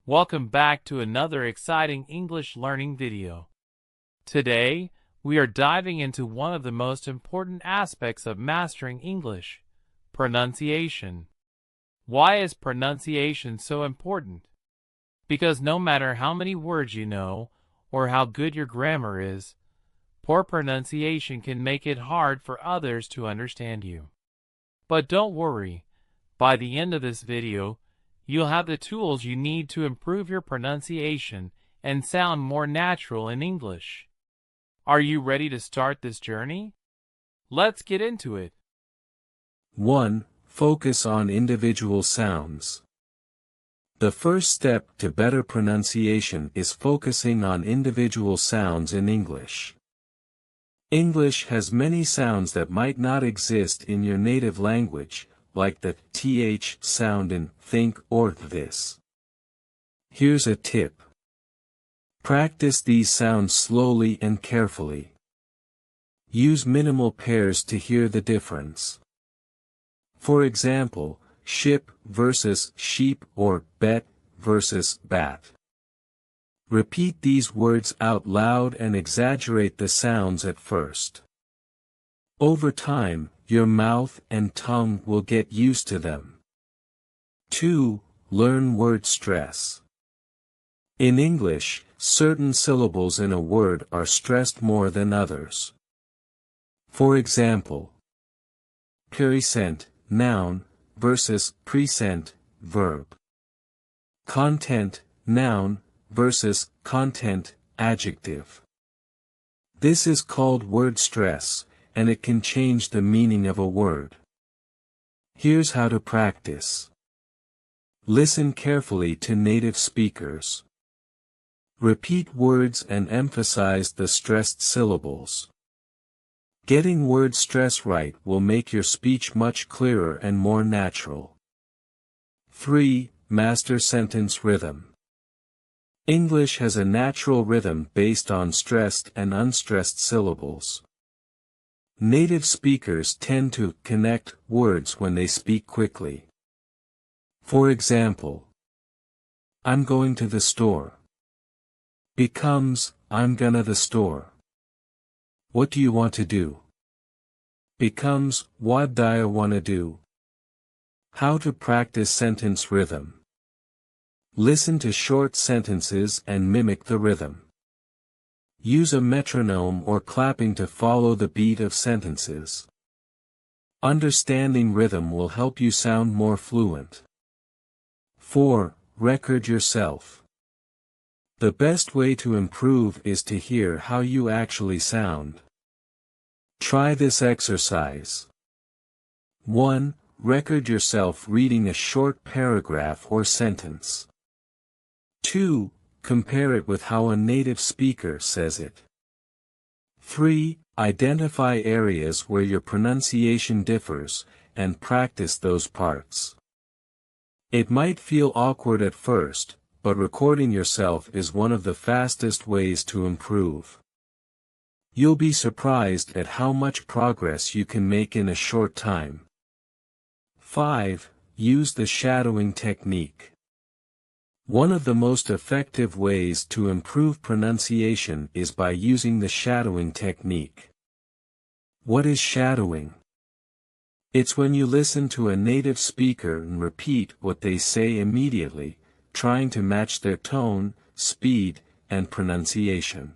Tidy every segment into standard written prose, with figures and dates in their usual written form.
Welcome back to another exciting English learning video. Today, we are diving into one of the most important aspects of mastering English, pronunciation. Why is pronunciation so important? Because no matter how many words you know, or how good your grammar is, poor pronunciation can make it hard for others to understand you. But don't worry, by the end of this video, you'll have the tools you need to improve your pronunciation and sound more natural in English. Are you ready to start this journey? Let's get into it. 1. Focus on individual sounds. The first step to better pronunciation is focusing on individual sounds in English. English has many sounds that might not exist in your native language, like the th sound in think or this. Here's a tip. Practice these sounds slowly and carefully. Use minimal pairs to hear the difference. For example, ship versus sheep or bet versus bat. Repeat these words out loud and exaggerate the sounds at first. Over time, your mouth and tongue will get used to them. 2. Learn word stress. In English, certain syllables in a word are stressed more than others. For example, present, noun, versus present, verb. Content, noun, versus content, adjective. This is called word stress, and it can change the meaning of a word. Here's how to practice. Listen carefully to native speakers. Repeat words and emphasize the stressed syllables. Getting word stress right will make your speech much clearer and more natural. 3. Master sentence rhythm. English has a natural rhythm based on stressed and unstressed syllables. Native speakers tend to connect words when they speak quickly. For example, I'm going to the store becomes I'm gonna the store. What do you want to do? Becomes what do I wanna do? How to practice sentence rhythm. Listen to short sentences and mimic the rhythm. Use a metronome or clapping to follow the beat of sentences. Understanding rhythm will help you sound more fluent. 4. Record yourself. The best way to improve is to hear how you actually sound. Try this exercise. 1. Record yourself reading a short paragraph or sentence. 2. Compare it with how a native speaker says it. 3. Identify areas where your pronunciation differs, and practice those parts. It might feel awkward at first, but recording yourself is one of the fastest ways to improve. You'll be surprised at how much progress you can make in a short time. 5. Use the shadowing technique. One of the most effective ways to improve pronunciation is by using the shadowing technique. What is shadowing? It's when you listen to a native speaker and repeat what they say immediately, trying to match their tone, speed, and pronunciation.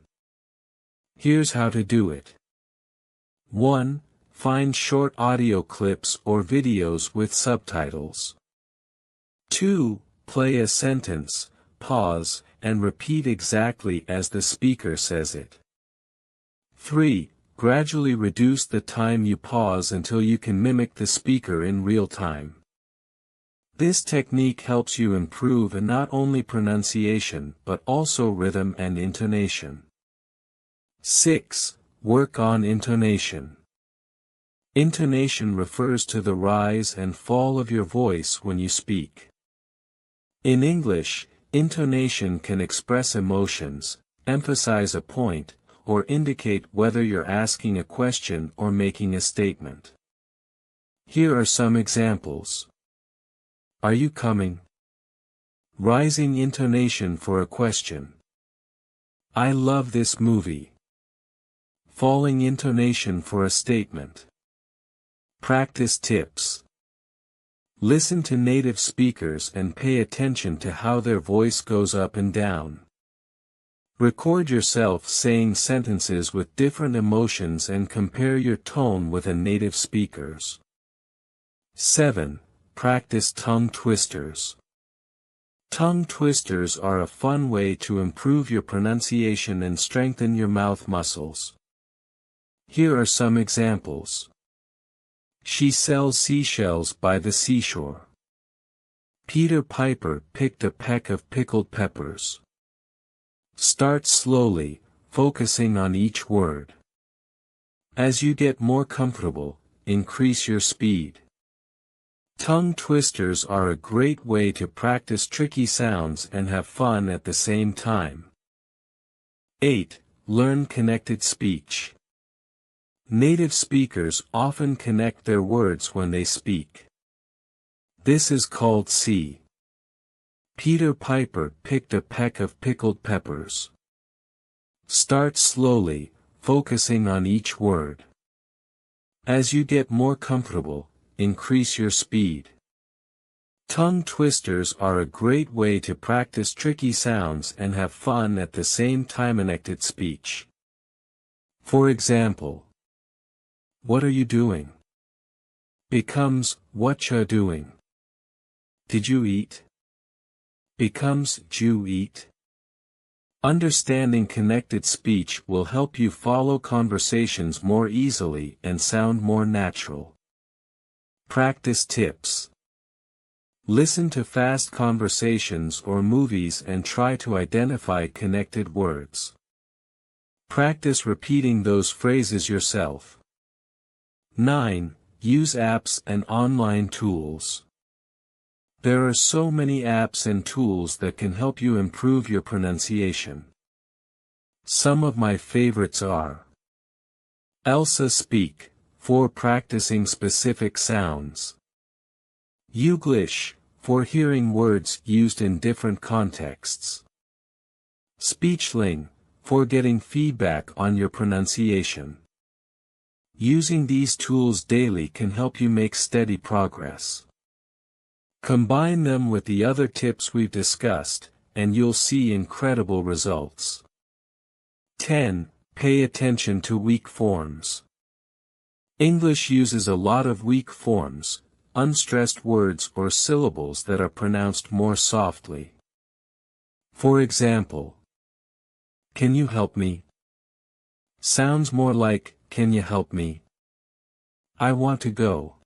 Here's how to do it. 1. Find short audio clips or videos with subtitles. 2. Play a sentence, pause, and repeat exactly as the speaker says it. 3. Gradually reduce the time you pause until you can mimic the speaker in real time. This technique helps you improve not only pronunciation but also rhythm and intonation. 6. Work on intonation. Intonation refers to the rise and fall of your voice when you speak. In English, intonation can express emotions, emphasize a point, or indicate whether you're asking a question or making a statement. Here are some examples. Are you coming? Rising intonation for a question. I love this movie. Falling intonation for a statement. Practice tips. Listen to native speakers and pay attention to how their voice goes up and down. Record yourself saying sentences with different emotions and compare your tone with a native speaker's. 7. Practice tongue twisters. Tongue twisters are a fun way to improve your pronunciation and strengthen your mouth muscles. Here are some examples. She sells seashells by the seashore. Peter Piper picked a peck of pickled peppers. Start slowly, focusing on each word. As you get more comfortable, increase your speed. Tongue twisters are a great way to practice tricky sounds and have fun at the same time. 8. Learn connected speech. Native speakers often connect their words when they speak. This is called see. Peter Piper picked a peck of pickled peppers. Start slowly, focusing on each word. As you get more comfortable, increase your speed. Tongue twisters are a great way to practice tricky sounds and have fun at the same time. Connected speech. For example, what are you doing? Becomes, what you doing? Did you eat? Becomes, you eat? Understanding connected speech will help you follow conversations more easily and sound more natural. Practice tips. Listen to fast conversations or movies and try to identify connected words. Practice repeating those phrases yourself. 9. Use apps and online tools. There are so many apps and tools that can help you improve your pronunciation. Some of my favorites are Elsa Speak, for practicing specific sounds. Youglish, for hearing words used in different contexts. Speechling, for getting feedback on your pronunciation. Using these tools daily can help you make steady progress. Combine them with the other tips we've discussed, and you'll see incredible results. 10. Pay attention to weak forms. English uses a lot of weak forms, unstressed words or syllables that are pronounced more softly. For example, can you help me? Sounds more like, can you help me? I want to go.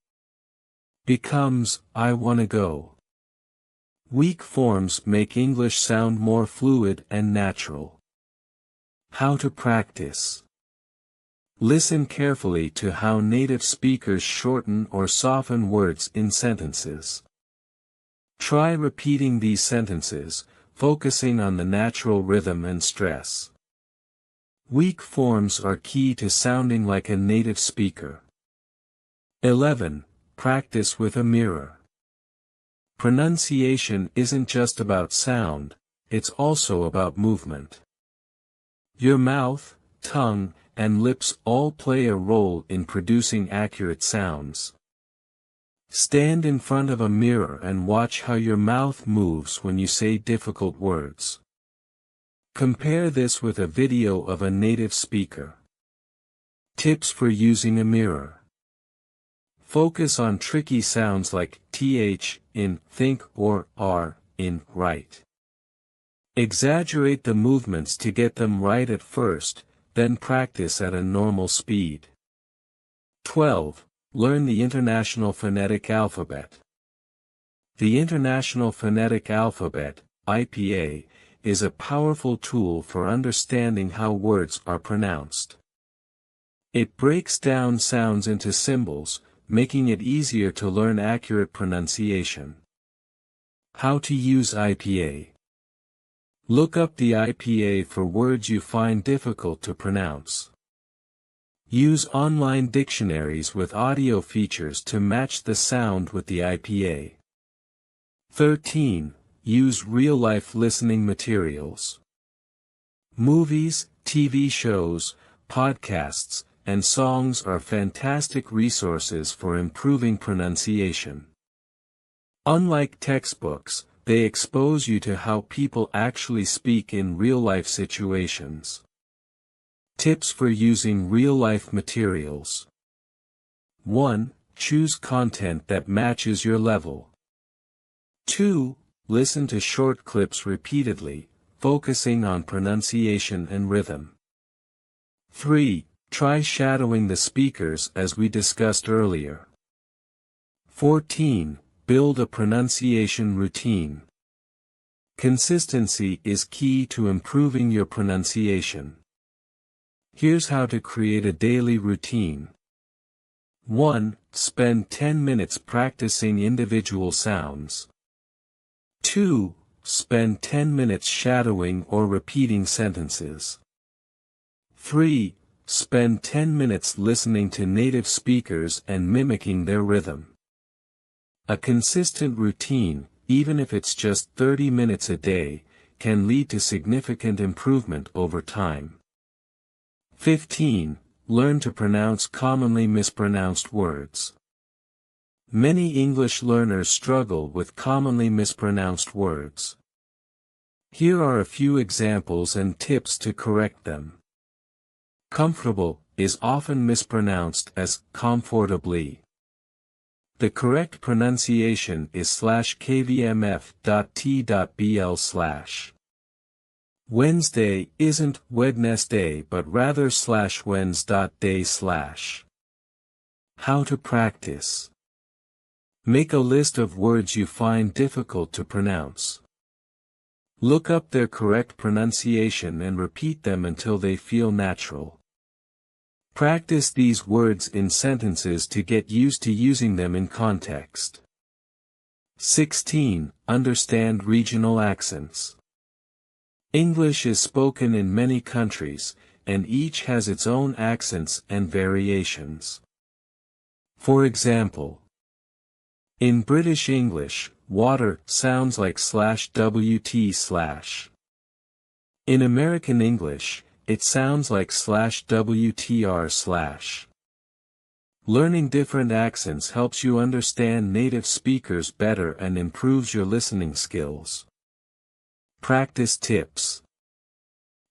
Becomes, I wanna go. Weak forms make English sound more fluid and natural. How to practice. Listen carefully to how native speakers shorten or soften words in sentences. Try repeating these sentences, focusing on the natural rhythm and stress. Weak forms are key to sounding like a native speaker. 11. Practice with a mirror. Pronunciation isn't just about sound, it's also about movement. Your mouth, tongue, and lips all play a role in producing accurate sounds. Stand in front of a mirror and watch how your mouth moves when you say difficult words. Compare this with a video of a native speaker. Tips for using a mirror. Focus on tricky sounds like th in think or r in right. Exaggerate the movements to get them right at first, then practice at a normal speed. 12. Learn the International Phonetic Alphabet. The International Phonetic Alphabet, IPA, is a powerful tool for understanding how words are pronounced. It breaks down sounds into symbols, making it easier to learn accurate pronunciation. How to use IPA. Look up the IPA for words you find difficult to pronounce. Use online dictionaries with audio features to match the sound with the IPA. 13. use real-life listening materials. Movies, TV shows, podcasts, and songs are fantastic resources for improving pronunciation. Unlike textbooks, they expose you to how people actually speak in real-life situations. Tips for using real-life materials. 1. Choose content that matches your level. 2. Listen to short clips repeatedly, focusing on pronunciation and rhythm. 3. Try shadowing the speakers as we discussed earlier. 14. Build a pronunciation routine. Consistency is key to improving your pronunciation. Here's how to create a daily routine. 1. Spend 10 minutes practicing individual sounds. 2. Spend 10 minutes shadowing or repeating sentences. 3. Spend 10 minutes listening to native speakers and mimicking their rhythm. A consistent routine, even if it's just 30 minutes a day, can lead to significant improvement over time. 15. Learn to pronounce commonly mispronounced words. Many English learners struggle with commonly mispronounced words. Here are a few examples and tips to correct them. Comfortable is often mispronounced as comfortably. The correct pronunciation is /kvmf.t.bl/. Wednesday isn't Wednesday but rather /wens.day/. How to practice. Make a list of words you find difficult to pronounce. Look up their correct pronunciation and repeat them until they feel natural. Practice these words in sentences to get used to using them in context. 16. Understand regional accents. English is spoken in many countries, and each has its own accents and variations. For example, in British English, water sounds like /wt/. In American English, it sounds like /wtr/. Learning different accents helps you understand native speakers better and improves your listening skills. Practice tips.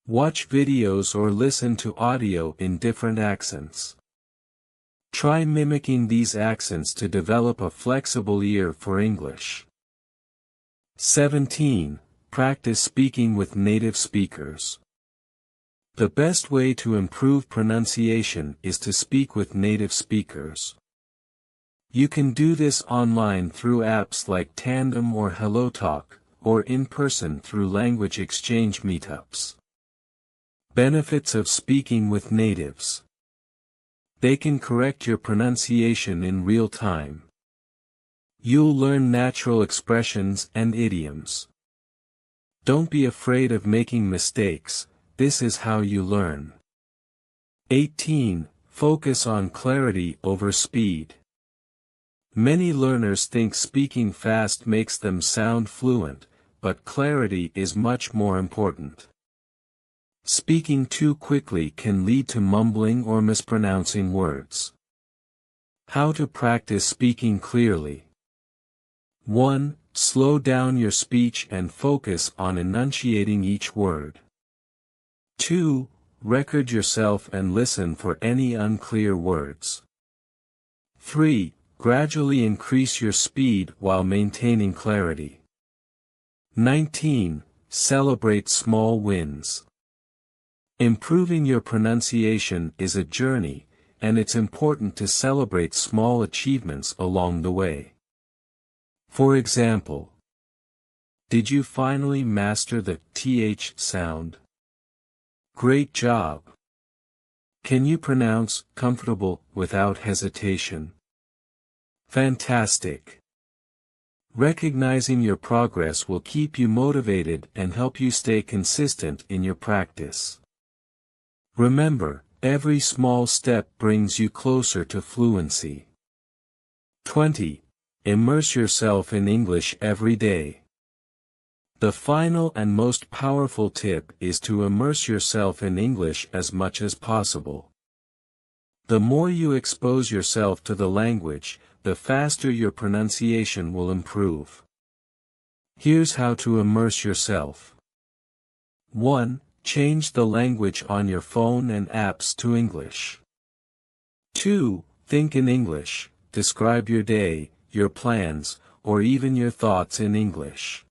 Watch videos or listen to audio in different accents. Try mimicking these accents to develop a flexible ear for English. 17. Practice speaking with native speakers. The best way to improve pronunciation is to speak with native speakers. You can do this online through apps like Tandem or HelloTalk, or in person through language exchange meetups. Benefits of speaking with natives. They can correct your pronunciation in real time. You'll learn natural expressions and idioms. Don't be afraid of making mistakes. This is how you learn. 18. Focus on clarity over speed. Many learners think speaking fast makes them sound fluent, but clarity is much more important. Speaking too quickly can lead to mumbling or mispronouncing words. How to practice speaking clearly. 1. Slow down your speech and focus on enunciating each word. 2. Record yourself and listen for any unclear words. 3. Gradually increase your speed while maintaining clarity. 19. Celebrate small wins. Improving your pronunciation is a journey, and it's important to celebrate small achievements along the way. For example, did you finally master the th sound? Great job! Can you pronounce comfortable without hesitation? Fantastic! Recognizing your progress will keep you motivated and help you stay consistent in your practice. Remember, every small step brings you closer to fluency. 20. Immerse yourself in English every day. The final and most powerful tip is to immerse yourself in English as much as possible. The more you expose yourself to the language, the faster your pronunciation will improve. Here's how to immerse yourself. 1. Change the language on your phone and apps to English. 2. Think in English, describe your day, your plans, or even your thoughts in English.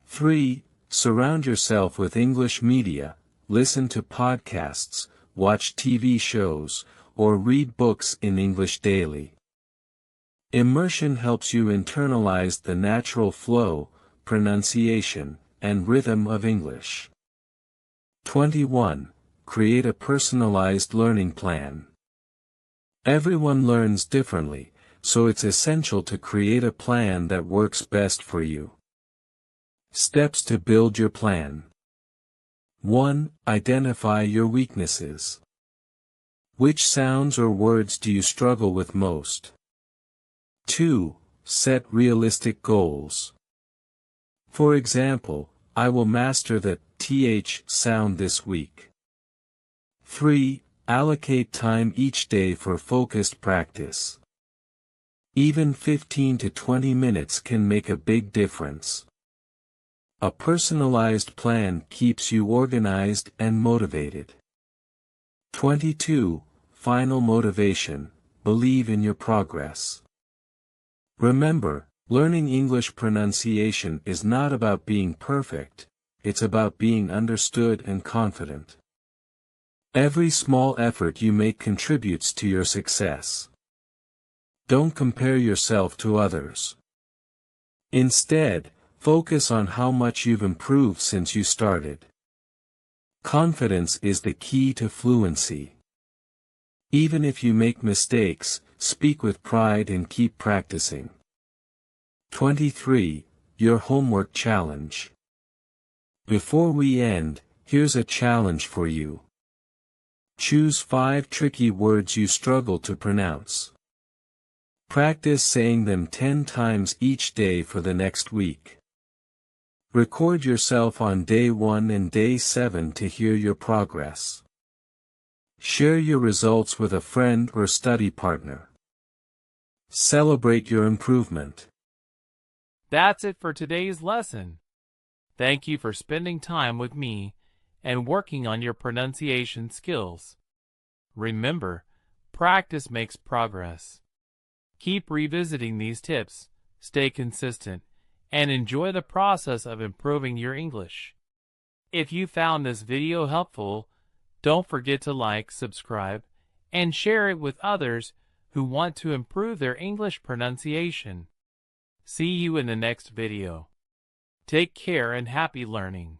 3. Surround yourself with English media, listen to podcasts, watch TV shows, or read books in English daily. Immersion helps you internalize the natural flow, pronunciation, and rhythm of English. 21. Create a personalized learning plan. Everyone learns differently, so it's essential to create a plan that works best for you. Steps to build your plan. 1. Identify your weaknesses. Which sounds or words do you struggle with most? 2. Set realistic goals. For example, I will master the th sound this week. 3. Allocate time each day for focused practice. Even 15 to 20 minutes can make a big difference. A personalized plan keeps you organized and motivated. 22. Final motivation: believe in your progress. Remember, learning English pronunciation is not about being perfect, it's about being understood and confident. Every small effort you make contributes to your success. Don't compare yourself to others. Instead, focus on how much you've improved since you started. Confidence is the key to fluency. Even if you make mistakes, speak with pride and keep practicing. 23. Your homework challenge. Before we end, here's a challenge for you. Choose 5 tricky words you struggle to pronounce. Practice saying them 10 times each day for the next week. Record yourself on day 1 and day 7 to hear your progress. Share your results with a friend or study partner. Celebrate your improvement. That's it for today's lesson. Thank you for spending time with me and working on your pronunciation skills. Remember, practice makes progress. Keep revisiting these tips, stay consistent, and enjoy the process of improving your English. If you found this video helpful, don't forget to like, subscribe, and share it with others who want to improve their English pronunciation. See you in the next video. Take care and happy learning.